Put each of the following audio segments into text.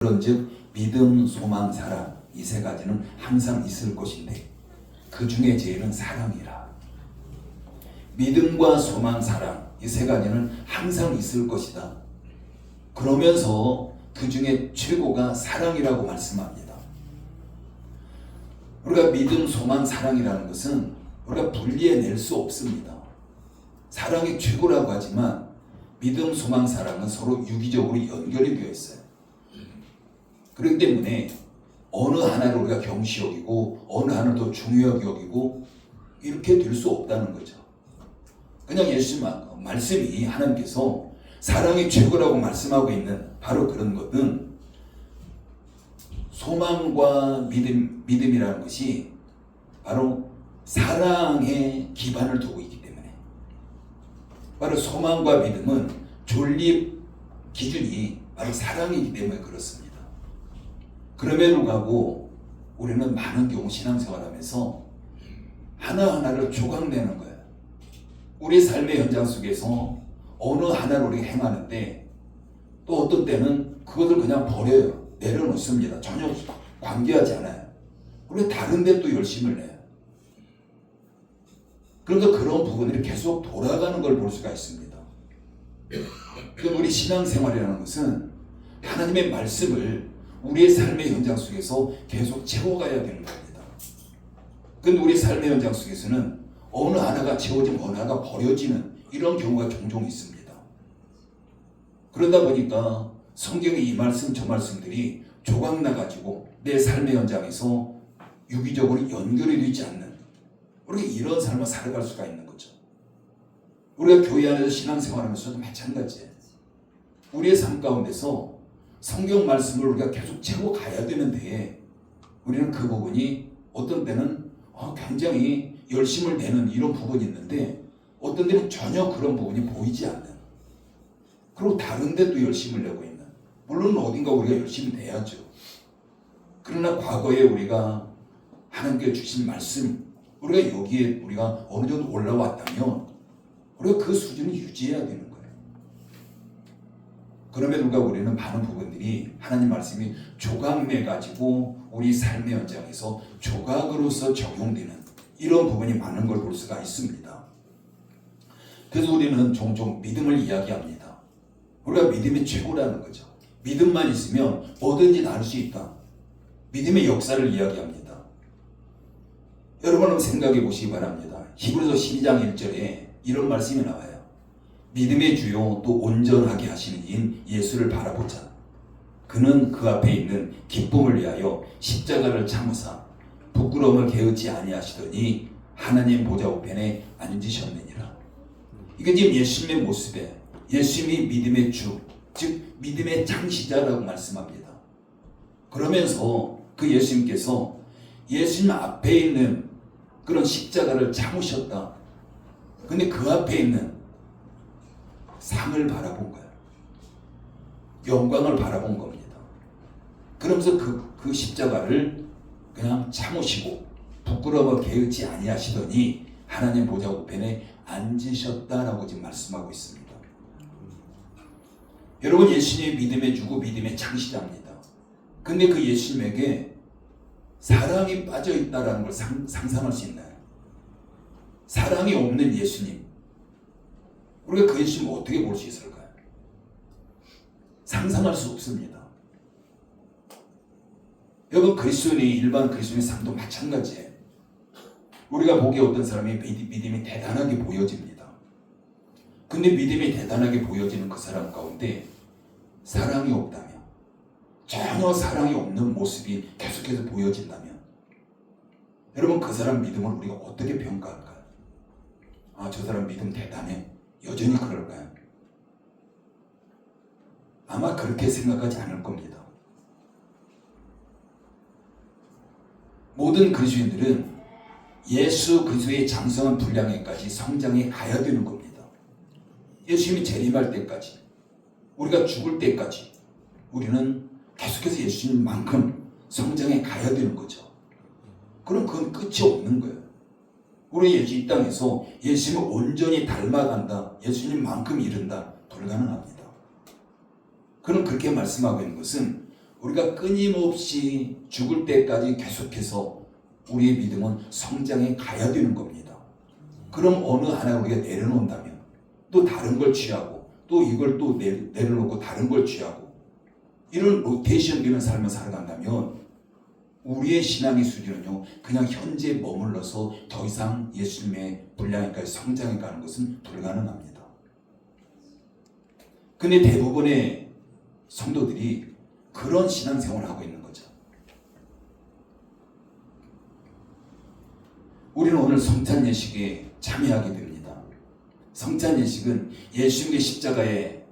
그런즉 믿음, 소망, 사랑 이 세 가지는 항상 있을 것인데 그 중에 제일은 사랑이라. 믿음과 소망, 사랑 이 세 가지는 항상 있을 것이다. 그러면서 그 중에 최고가 사랑이라고 말씀합니다. 우리가 믿음, 소망, 사랑이라는 것은 우리가 분리해낼 수 없습니다. 사랑이 최고라고 하지만 믿음, 소망, 사랑은 서로 유기적으로 연결이 되어 있어요. 그렇기 때문에 어느 하나를 우리가 경시 여기고 어느 하나를 더 중요하게 여기고 이렇게 될 수 없다는 거죠. 그냥 예수님 말씀이 하나님께서 사랑이 최고라고 말씀하고 있는 바로 그런 것은 소망과 믿음이라는 것이 바로 사랑에 기반을 두고 있기 때문에 바로 소망과 믿음은 존립 기준이 바로 사랑이기 때문에 그렇습니다. 그럼에도 불구하고 우리는 많은 경우 신앙생활하면서 하나하나를 조각내는 거예요. 우리 삶의 현장 속에서 어느 하나를 우리가 행하는데 또 어떤 때는 그것을 그냥 버려요. 내려놓습니다. 전혀 관계하지 않아요. 우리가 다른 데 또 열심을 내요. 그래서 그런 부분들이 계속 돌아가는 걸 볼 수가 있습니다. 그러니까 우리 신앙생활이라는 것은 하나님의 말씀을 우리의 삶의 현장 속에서 계속 채워가야 되는 겁니다. 그런데 우리 삶의 현장 속에서는 어느 하나가 채워지면 어느 하나가 버려지는 이런 경우가 종종 있습니다. 그러다 보니까 성경의 이 말씀 저 말씀들이 조각나가지고 내 삶의 현장에서 유기적으로 연결이 되지 않는 우리가 이런 삶을 살아갈 수가 있는 거죠. 우리가 교회 안에서 신앙생활하면서도 마찬가지예요. 우리의 삶 가운데서 성경 말씀을 우리가 계속 채워가야 되는데 우리는 그 부분이 어떤 때는 굉장히 열심을 내는 이런 부분이 있는데 어떤 때는 전혀 그런 부분이 보이지 않는, 그리고 다른 데도 열심을 내고 있는, 물론 어딘가 우리가 열심히 내야죠. 그러나 과거에 우리가 하나님께 주신 말씀, 우리가 여기에 우리가 어느 정도 올라왔다면 우리가 그 수준을 유지해야 되는 거예요. 그럼에도 불구하고 우리는 많은 부분들이 하나님 말씀이 조각내가지고 우리 삶의 현장에서 조각으로서 적용되는 이런 부분이 많은 걸 볼 수가 있습니다. 그래서 우리는 종종 믿음을 이야기합니다. 우리가 믿음이 최고라는 거죠. 믿음만 있으면 뭐든지 다 할 수 있다. 믿음의 역사를 이야기합니다. 여러분 한번 생각해 보시기 바랍니다. 히브리서 12장 1절에 이런 말씀이 나와요. 믿음의 주요 또 온전하게 하시는 이인 예수를 바라보자. 그는 그 앞에 있는 기쁨을 위하여 십자가를 참으사 부끄러움을 게으르지 아니하시더니 하나님 보좌 우편에 앉으셨느니라. 이게 지금 예수님의 모습에 예수님이 믿음의 주, 즉 믿음의 창시자라고 말씀합니다. 그러면서 그 예수님께서 예수님 앞에 있는 그런 십자가를 참으셨다. 근데 그 앞에 있는 상을 바라본 거예요. 영광을 바라본 겁니다. 그러면서 그 십자가를 그냥 참으시고 부끄러워 게으르지 아니하시더니 하나님 보좌 우편에 앉으셨다라고 지금 말씀하고 있습니다. 여러분, 예수님이 믿음의 주고 믿음의 창시자입니다. 근데 그 예수님에게 사랑이 빠져 있다라는 걸 상상할 수 있나요? 사랑이 없는 예수님, 우리가 그 예수님을 어떻게 볼 수 있을까요? 상상할 수 없습니다. 여러분, 그리스도인이 일반 그리스도인의 삶도 마찬가지예요. 우리가 보기에 어떤 사람이 믿음이 대단하게 보여집니다. 근데 믿음이 대단하게 보여지는 그 사람 가운데 사랑이 없다면, 전혀 사랑이 없는 모습이 계속해서 보여진다면 여러분, 그 사람 믿음을 우리가 어떻게 평가할까요? 저 사람 믿음 대단해. 여전히 그럴까요? 아마 그렇게 생각하지 않을 겁니다. 모든 그리스도인들은 예수 그리스도의 장성한 분량에까지 성장해 가야 되는 겁니다. 예수님이 재림할 때까지, 우리가 죽을 때까지 우리는 계속해서 예수님만큼 성장해 가야 되는 거죠. 그럼 그건 끝이 없는 거예요. 우리 예수 이 땅에서 예수님을 온전히 닮아간다, 예수님만큼 이룬다, 불가능합니다. 그럼 그렇게 말씀하고 있는 것은 우리가 끊임없이 죽을 때까지 계속해서 우리의 믿음은 성장해 가야 되는 겁니다. 그럼 어느 하나 우리가 내려놓는다면 또 다른 걸 취하고 또 이걸 또 내려놓고 다른 걸 취하고 이런 로테이션 되는 삶을 살아간다면 우리의 신앙의 수준은요 그냥 현재에 머물러서 더 이상 예수님의 분량에까지 성장해 가는 것은 불가능합니다. 근데 대부분의 성도들이 그런 신앙생활을 하고 있는 거죠. 우리는 오늘 성찬 예식에 참여하게 됩니다. 성찬 예식은 예수님의 십자가에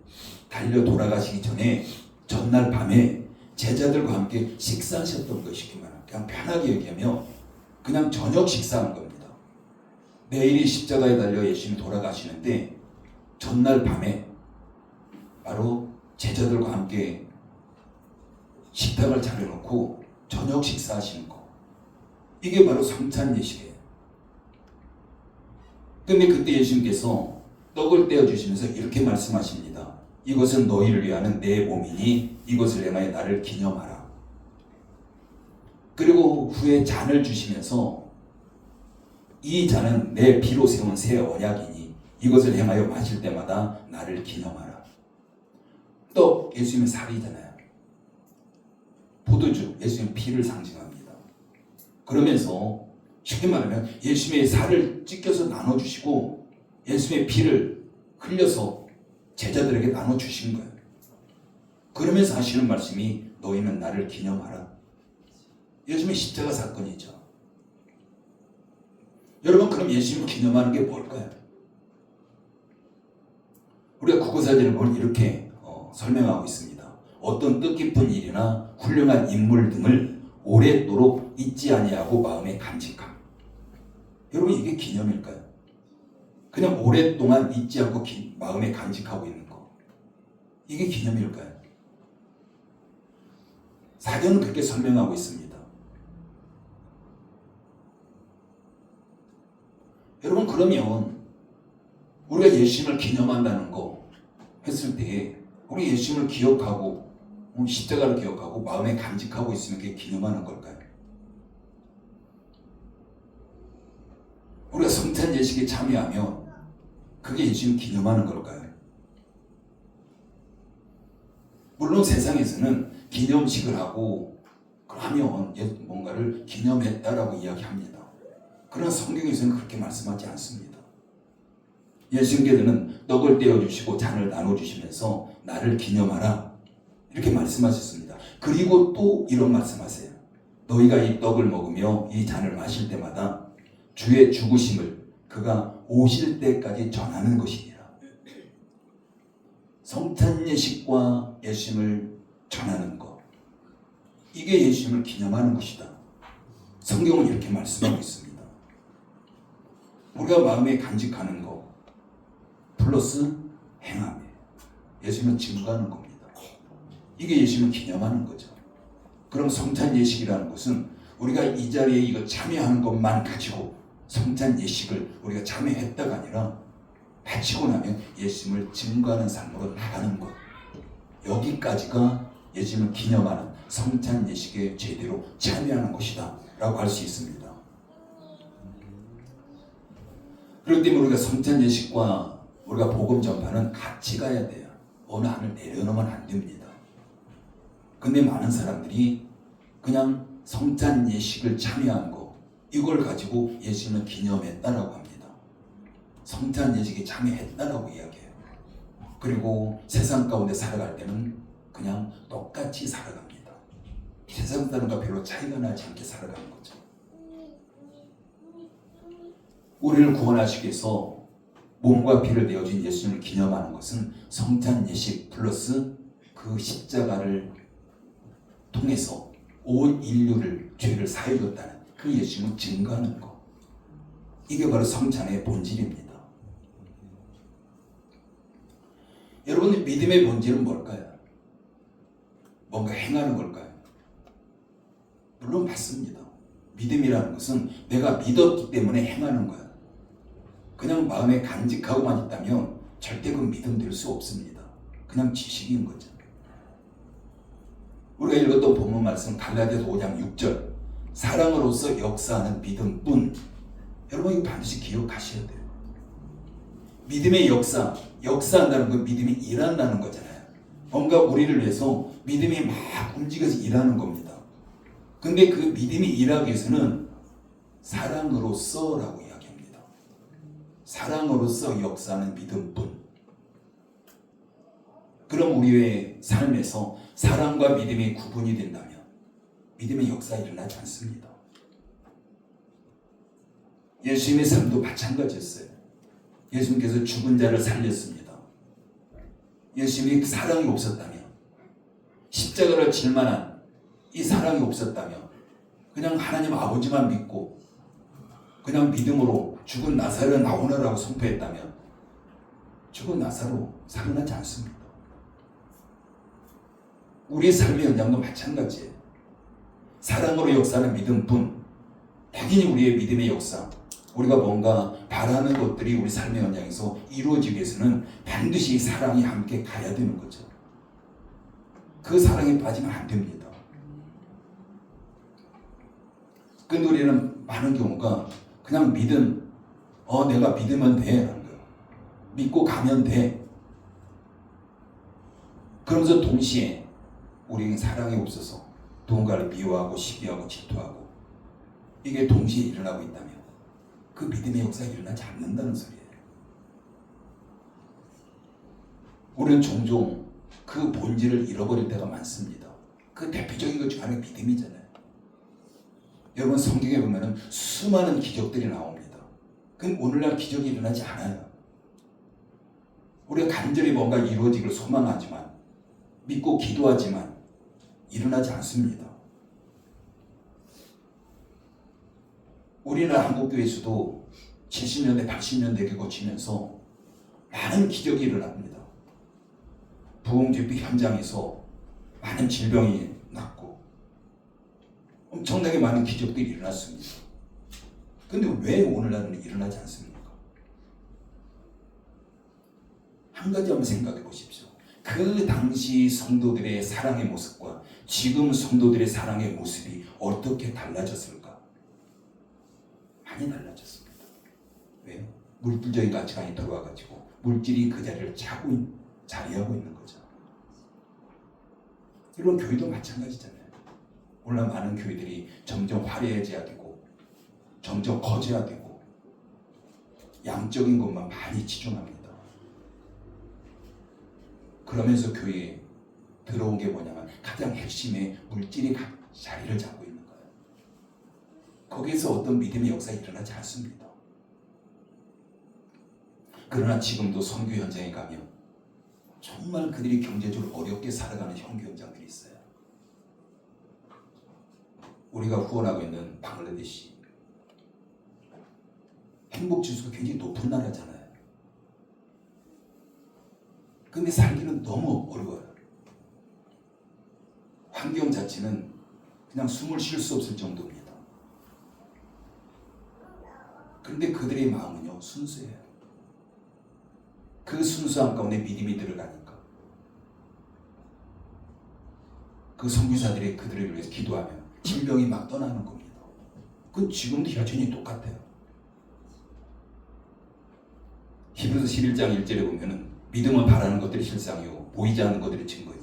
달려 돌아가시기 전에 전날 밤에 제자들과 함께 식사하셨던 것이기만 합니다. 그냥 편하게 얘기하면 그냥 저녁 식사한 겁니다. 내일이 십자가에 달려 예수님이 돌아가시는데 전날 밤에 바로 제자들과 함께 식탁을 차려놓고 저녁 식사하시는 거. 이게 바로 성찬 예식이에요. 근데 그때 예수님께서 떡을 떼어주시면서 이렇게 말씀하십니다. 이것은 너희를 위하는 내 몸이니 이것을 행하여 나를 기념하라. 그리고 후에 잔을 주시면서 이 잔은 내 피로 세운 새 언약이니 이것을 행하여 마실 때마다 나를 기념하라. 떡 예수님의 살이잖아요. 포도주 예수님의 피를 상징합니다. 그러면서 쉽게 말하면 예수님의 살을 찢겨서 나눠주시고 예수님의 피를 흘려서 제자들에게 나눠주신 거예요. 그러면서 하시는 말씀이 너희는 나를 기념하라. 예수님의 십자가 사건이죠. 여러분 그럼 예수님을 기념하는 게 뭘까요? 우리가 국어사전을 보면 이렇게 설명하고 있습니다. 어떤 뜻깊은 일이나 훌륭한 인물 등을 오랫도록 잊지 아니하고 마음에 간직함. 여러분 이게 기념일까요? 그냥 오랫동안 잊지 않고 마음에 간직하고 있는 거. 이게 기념일까요? 사전은 그렇게 설명하고 있습니다. 여러분 그러면 우리가 예수님을 기념한다는 거 했을 때 우리 예수님을 기억하고 십자가를 기억하고 마음에 간직하고 있으면 그게 기념하는 걸까요? 우리가 성찬 예식에 참여하면 그게 예수님 기념하는 걸까요? 물론 세상에서는 기념식을 하고 하면 뭔가를 기념했다라고 이야기합니다. 그러나 성경에서는 그렇게 말씀하지 않습니다. 예수님께서는 떡을 떼어주시고 잔을 나눠주시면서 나를 기념하라 이렇게 말씀하셨습니다. 그리고 또 이런 말씀하세요. 너희가 이 떡을 먹으며 이 잔을 마실 때마다 주의 죽으심을 그가 오실 때까지 전하는 것이니라. 성찬 예식과 예수님을 전하는 것, 이게 예수님을 기념하는 것이다. 성경은 이렇게 말씀하고 있습니다. 우리가 마음에 간직하는 것 플러스 행함이에요. 예수님을 증거하는 겁니다. 이게 예수님을 기념하는 거죠. 그럼 성찬 예식이라는 것은 우리가 이 자리에 이거 참여하는 것만 가지고 성찬 예식을 우리가 참여했다가 아니라 마치고 나면 예수님을 증거하는 삶으로 나가는 것. 여기까지가 예수님을 기념하는 성찬 예식에 제대로 참여하는 것이다 라고 할 수 있습니다. 그렇기 때문에 우리가 성찬 예식과 우리가 복음 전파는 같이 가야 돼요. 어느 하나를 내려놓으면 안 됩니다. 근데 많은 사람들이 그냥 성찬 예식을 참여한 거 이걸 가지고 예수님을 기념했다라고 합니다. 성찬 예식에 참여했다라고 이야기해요. 그리고 세상 가운데 살아갈 때는 그냥 똑같이 살아갑니다. 세상 사람과 별로 차이가 나지 않게 살아가는 거죠. 우리를 구원하시기 위해서 몸과 피를 내어준 예수님을 기념하는 것은 성찬 예식 플러스 그 십자가를 통해서 온 인류를 죄를 사해줬다는 그 예수님을 증거하는 것. 이게 바로 성찬의 본질입니다. 여러분의 믿음의 본질은 뭘까요? 뭔가 행하는 걸까요? 물론 맞습니다. 믿음이라는 것은 내가 믿었기 때문에 행하는 거야. 그냥 마음에 간직하고만 있다면 절대 그 믿음 될 수 없습니다. 그냥 지식인 거죠. 우리가 읽었던 본문 말씀 갈라디아서 5장 6절 사랑으로서 역사하는 믿음뿐. 여러분 이거 반드시 기억하셔야 돼요. 믿음의 역사한다는 건 믿음이 일한다는 거잖아요. 뭔가 우리를 위해서 믿음이 막 움직여서 일하는 겁니다. 근데 그 믿음이 일하기 위해서는 사랑으로서라고 이야기합니다. 사랑으로서 역사하는 믿음뿐. 그럼 우리의 삶에서 사랑과 믿음이 구분이 된다면 믿음의 역사가 일어나지 않습니다. 예수님의 삶도 마찬가지였어요. 예수님께서 죽은 자를 살렸습니다. 예수님이 그 사랑이 없었다면, 십자가를 질 만한 이 사랑이 없었다면, 그냥 하나님 아버지만 믿고 그냥 믿음으로 죽은 나사로 나오너라고 선포했다면 죽은 나사로 살아나지 않습니다. 우리의 삶의 현장도 마찬가지예요. 사랑으로 역사하는 믿음뿐. 당연히 우리의 믿음의 역사, 우리가 뭔가 바라는 것들이 우리 삶의 현장에서 이루어지기 위해서는 반드시 사랑이 함께 가야 되는 거죠. 그 사랑에 빠지면 안 됩니다. 근데 우리는 많은 경우가 그냥 믿음, 내가 믿으면 돼 라는 거예요. 믿고 가면 돼. 그러면서 동시에 우리는 사랑이 없어서 누군가를 미워하고 시기하고 질투하고 이게 동시에 일어나고 있다면 그 믿음의 역사가 일어나지 않는다는 소리예요. 우리는 종종 그 본질을 잃어버릴 때가 많습니다. 그 대표적인 것 중 하나가 믿음이잖아요. 여러분 성경에 보면 수많은 기적들이 나옵니다. 그건 오늘날 기적이 일어나지 않아요. 우리가 간절히 뭔가 이루어지기를 소망하지만 믿고 기도하지만 일어나지 않습니다. 우리나라 한국교회에서도 70년대, 80년대에 거치면서 많은 기적이 일어납니다. 부흥집회 현장에서 많은 질병이 났고 엄청나게 많은 기적들이 일어났습니다. 그런데 왜 오늘날은 일어나지 않습니까? 한 가지 한번 생각해 보십시오. 그 당시 성도들의 사랑의 모습과 지금 성도들의 사랑의 모습이 어떻게 달라졌을까? 많이 달라졌습니다. 왜요? 물질적인 가치관이 들어와가지고 물질이 그 자리를 자리하고 있는 거죠. 이런 교회도 마찬가지잖아요. 오늘 많은 교회들이 점점 화려해져야 되고 점점 커져야 되고 양적인 것만 많이 치중합니다. 그러면서 교회에 들어온 게 뭐냐면 가장 핵심의 물질이 자리를 잡고 있는 거예요. 거기에서 어떤 믿음의 역사가 일어나지 않습니다. 그러나 지금도 선교 현장에 가면 정말 그들이 경제적으로 어렵게 살아가는 선교 현장들이 있어요. 우리가 후원하고 있는 방글라데시 행복지수가 굉장히 높은 나라잖아요. 근데 살기는 너무 어려워요. 환경 자체는 그냥 숨을 쉴 수 없을 정도입니다. 그런데 그들의 마음은요 순수해요. 그 순수함 가운데 믿음이 들어가니까 그 선교사들이 그들을 위해서 기도하면 질병이 막 떠나는 겁니다. 그건 지금도 여전히 똑같아요. 히브리서 11장 1절에 보면은 믿음은 바라는 것들이 실상이요 보이지 않는 것들이 증거니.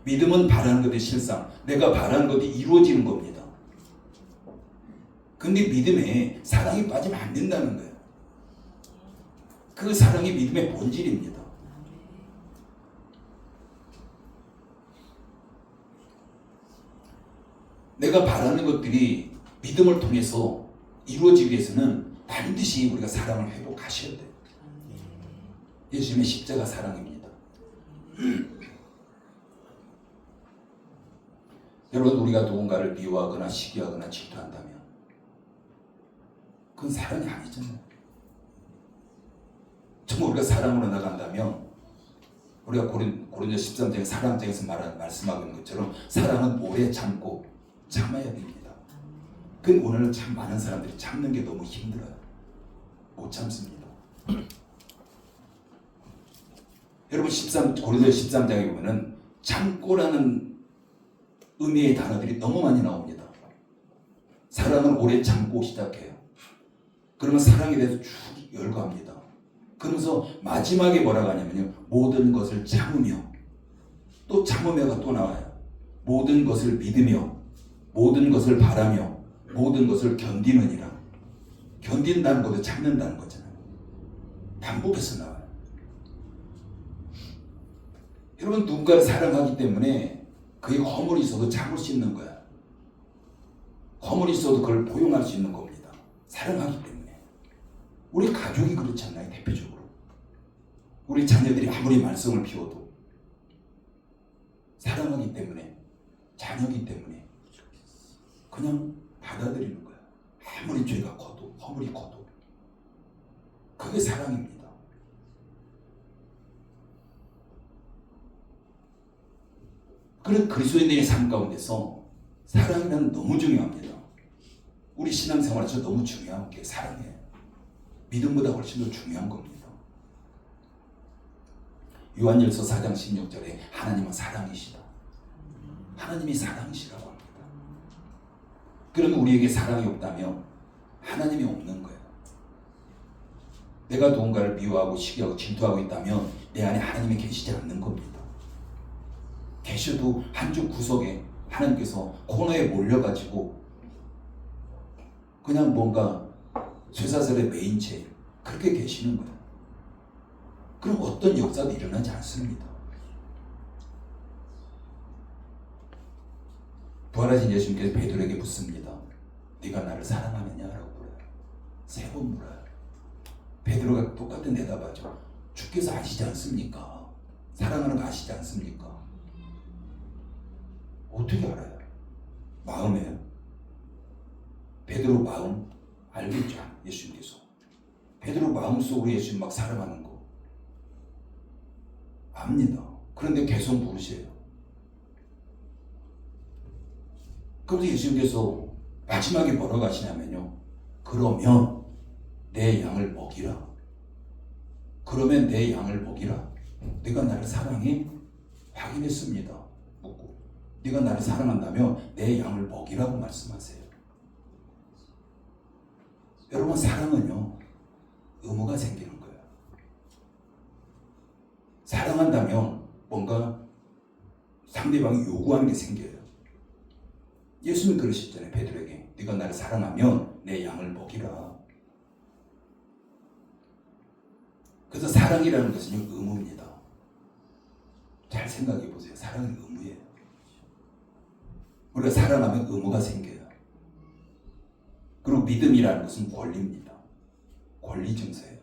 믿음은 바라는 것들이 실상, 내가 바라는 것들이 이루어지는 겁니다. 근데 믿음에 사랑이 빠지면 안 된다는 거예요. 그 사랑이 믿음의 본질입니다. 내가 바라는 것들이 믿음을 통해서 이루어지기 위해서는 반드시 우리가 사랑을 회복하셔야 돼요. 예수님의 십자가 사랑입니다. 여러분 우리가 누군가를 미워하거나 시기하거나 질투한다면 그건 사랑이 아니잖아요. 정말 우리가 사랑으로 나간다면 우리가 고린도 13장의 사랑장에서 말씀하고 있는 것처럼 사랑은 오래 참고 참아야 됩니다. 그 오늘은 참 많은 사람들이 참는 게 너무 힘들어요. 못 참습니다. 여러분 고린도 13장에 보면은 참고라는 의미의 단어들이 너무 많이 나옵니다. 사랑은 오래 참고 시작해요. 그러면 사랑에 대해서 쭉 열거합니다. 그러면서 마지막에 뭐라고 하냐면요. 모든 것을 참으며, 또 참으며가 또 나와요. 모든 것을 믿으며, 모든 것을 바라며, 모든 것을 견디느니라. 견딘다는 것도 참는다는 거잖아요. 반복해서 나와요. 여러분, 누군가를 사랑하기 때문에 그의 허물이 있어도 참을 수 있는 거야. 허물이 있어도 그걸 포용할 수 있는 겁니다. 사랑하기 때문에. 우리 가족이 그렇지 않나요? 대표적으로. 우리 자녀들이 아무리 말썽을 피워도 사랑하기 때문에, 자녀이기 때문에 그냥 받아들이는 거야. 아무리 죄가 커도, 허물이 커도. 그게 사랑입니다. 그런 그리스도인의 삶 가운데서 사랑이란 너무 중요합니다. 우리 신앙생활에서 너무 중요한 게 사랑이에요. 믿음보다 훨씬 더 중요한 겁니다. 요한일서 4장 16절에 하나님은 사랑이시다. 하나님이 사랑이시라고 합니다. 그러면 우리에게 사랑이 없다면 하나님이 없는 거예요. 내가 누군가를 미워하고 시기하고 질투하고 있다면 내 안에 하나님이 계시지 않는 겁니다. 계셔도 한쪽 구석에 하나님께서 코너에 몰려가지고 그냥 뭔가 쇠사슬에 매인 채 그렇게 계시는 거예요. 그럼 어떤 역사도 일어나지 않습니다. 부활하신 예수님께서 베드로에게 묻습니다. 네가 나를 사랑하느냐라고 물어요. 3번 물어요. 베드로가 똑같은 대답하죠. 주께서 아시지 않습니까? 사랑하는 거 아시지 않습니까? 어떻게 알아요? 마음이에요. 베드로 마음 알겠죠? 예수님께서. 베드로 마음속으로 예수님 막 사랑하는 거 압니다. 그런데 계속 물으세요. 그런데 예수님께서 마지막에 뭐라고 하시냐면요. 그러면 내 양을 먹이라. 그러면 내 양을 먹이라. 네가 나를 사랑해? 확인했습니다. 묻고. 네가 나를 사랑한다면 내 양을 먹이라고 말씀하세요. 여러분, 사랑은요 의무가 생기는 거예요. 사랑한다면 뭔가 상대방이 요구하는 게 생겨요. 예수님 그러셨잖아요. 베드로에게 네가 나를 사랑하면 내 양을 먹이라. 그래서 사랑이라는 것은 의무입니다. 잘 생각해 보세요. 사랑은 의무예요. 우리가 사랑하면 의무가 생겨요. 그리고 믿음이라는 것은 권리입니다. 권리 증서예요.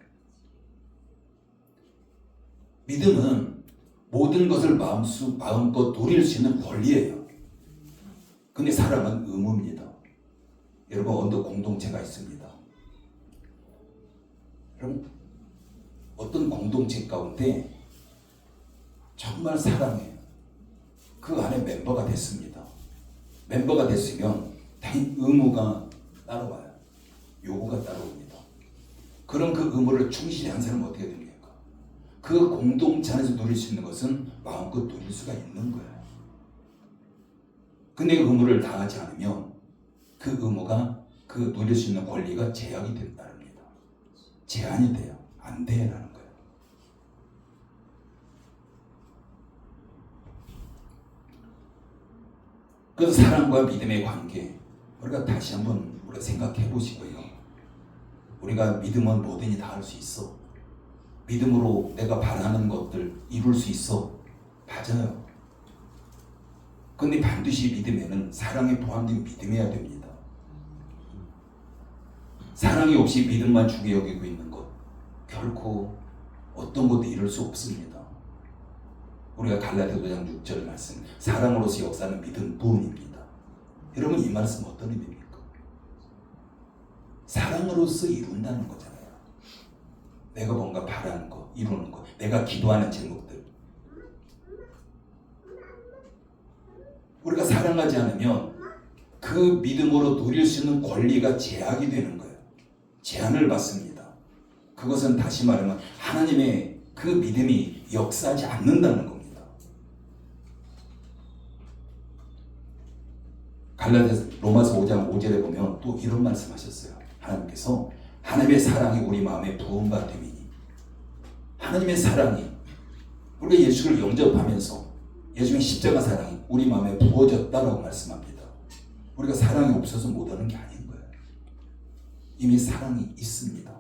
믿음은 모든 것을 마음껏 누릴 수 있는 권리예요. 근데 사랑은 의무입니다. 여러분, 어떤 공동체가 있습니다. 여러분, 어떤 공동체 가운데 정말 사랑해요. 그 안에 멤버가 됐습니다. 멤버가 됐으면 당연히 의무가 따라와요. 요구가 따라옵니다. 그럼 그 의무를 충실히 한 사람은 어떻게 됩니까? 그 공동체 안에서 누릴 수 있는 것은 마음껏 누릴 수가 있는 거예요. 근데 그 의무를 다하지 않으면 그 의무가 그 누릴 수 있는 권리가 제약이 된다는 겁니다. 제한이 돼요. 안 돼라는 거예요. 그래서 사랑과 믿음의 관계, 우리가 다시 한번 우리가 생각해 보시고요. 우리가 믿음은 뭐든지 다 할 수 있어. 믿음으로 내가 바라는 것들 이룰 수 있어. 맞아요. 근데 반드시 믿음에는 사랑이 포함된 믿음이어야 됩니다. 사랑이 없이 믿음만 중요 여기고 있는 것, 결코 어떤 것도 이룰 수 없습니다. 우리가 갈라디아 5장 6절 말씀, 사랑으로서 역사는 믿음뿐입니다. 여러분, 이 말씀 어떤 의미입니까? 사랑으로서 이룬다는 거잖아요. 내가 뭔가 바라는 거, 이루는 거, 내가 기도하는 제목들. 우리가 사랑하지 않으면 그 믿음으로 누릴 수 있는 권리가 제약이 되는 거예요. 제한을 받습니다. 그것은 다시 말하면 하나님의 그 믿음이 역사하지 않는다는 겁니다. 로마서 5장 5절에 보면 또 이런 말씀하셨어요. 하나님께서 하나님의 사랑이 우리 마음에 부음바 됨이니, 하나님의 사랑이 우리가 예수를 영접하면서 예수의 십자가 사랑이 우리 마음에 부어졌다라고 말씀합니다. 우리가 사랑이 없어서 못하는 게 아닌 거예요. 이미 사랑이 있습니다.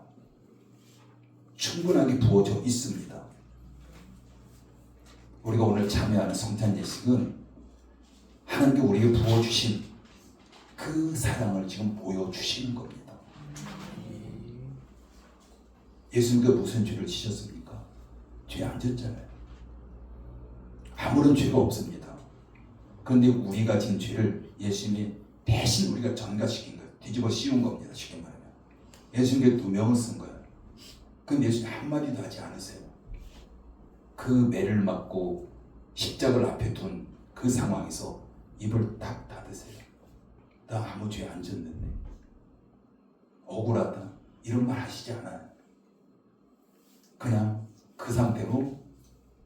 충분하게 부어져 있습니다. 우리가 오늘 참여하는 성찬 예식은 하나님께 우리에게 부어주신 그 사랑을 지금 보여주시는 겁니다. 예수님께서 무슨 죄를 지셨습니까? 죄 안 졌잖아요. 아무런 죄가 없습니다. 그런데 우리가 진 죄를 예수님이 대신 우리가 전가시킨 거예요. 뒤집어 씌운 겁니다. 쉽게 말하면. 예수님께 누명을 쓴 거예요. 근데 예수님 한마디도 하지 않으세요. 그 매를 맞고 십자가를 앞에 둔 그 상황에서 입을 딱 닫으세요. 나 아무 죄 안 졌는데 억울하다 이런 말 하시지 않아요. 그냥 그 상태로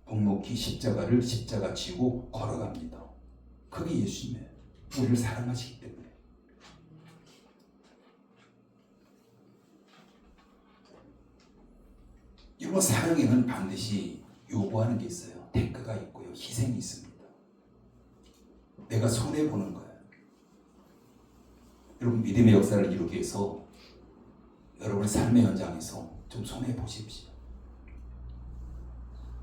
묵묵히 십자가 지고 걸어갑니다. 그게 예수님이에요. 우리를 사랑하시기 때문에. 이런 사랑에는 반드시 요구하는 게 있어요. 대가가 있고요. 희생이 있습니다. 내가 손해보는 거예요. 여러분 믿음의 역사를 이루기 위해서 여러분의 삶의 현장에서 좀 손해보십시오.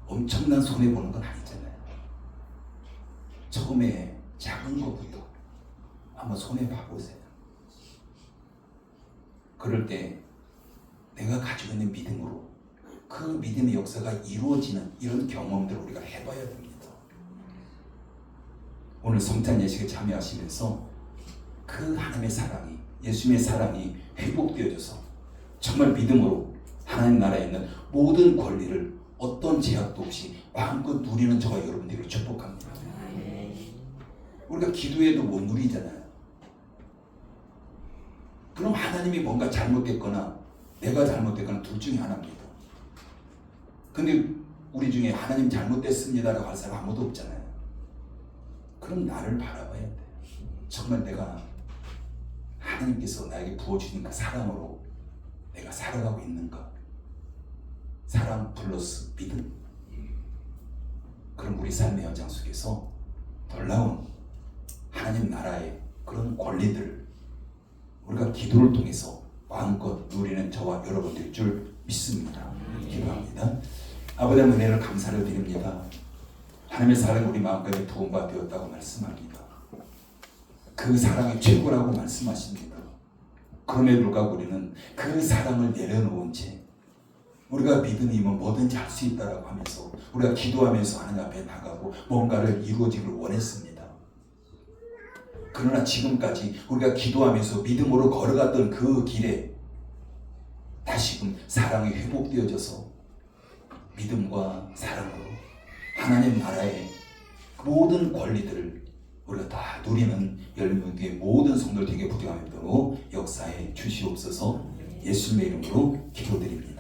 엄청난 손해보는 건 아니잖아요. 처음에 작은 것부터 한번 손해봐보세요. 그럴 때 내가 가지고 있는 믿음으로 그 믿음의 역사가 이루어지는 이런 경험들을 우리가 해봐야 됩니다. 오늘 성찬 예식에 참여하시면서 그 하나님의 사랑이, 예수님의 사랑이 회복되어져서 정말 믿음으로 하나님 나라에 있는 모든 권리를 어떤 제약도 없이 마음껏 누리는 저와 여러분들을 축복합니다. 우리가 기도해도 못 누리잖아요. 그럼 하나님이 뭔가 잘못됐거나 내가 잘못됐거나 둘 중에 하나입니다. 근데 우리 중에 하나님 잘못됐습니다라고 할 사람 아무도 없잖아요. 그럼 나를 바라봐야 돼. 정말 내가 하나님께서 나에게 부어주신 그 사랑으로 내가 살아가고 있는가? 사랑 플러스 믿음. 그럼 우리 삶의 현장 속에서 놀라운 하나님 나라의 그런 권리들을 우리가 기도를 통해서 마음껏 누리는 저와 여러분들일 줄 믿습니다. 기도합니다. 아버지 하나님 은혜를 감사를 드립니다. 하나님의 사랑이 우리 마음까지 부음바 되었다고 말씀합니다. 그 사랑이 최고라고 말씀하십니다. 그럼에도 불구하고 우리는 그 사랑을 내려놓은 채 우리가 믿음이면 뭐든지 할 수 있다라고 하면서 우리가 기도하면서 하나님 앞에 나가고 뭔가를 이루어지기를 원했습니다. 그러나 지금까지 우리가 기도하면서 믿음으로 걸어갔던 그 길에 다시금 사랑이 회복되어져서 믿음과 사랑으로 하나님 나라의 모든 권리들을 우리가 다 누리는 열무교의 모든 성도들 되게 부족함이 없도록 역사에 주시옵소서. 예수님의 이름으로 기도드립니다.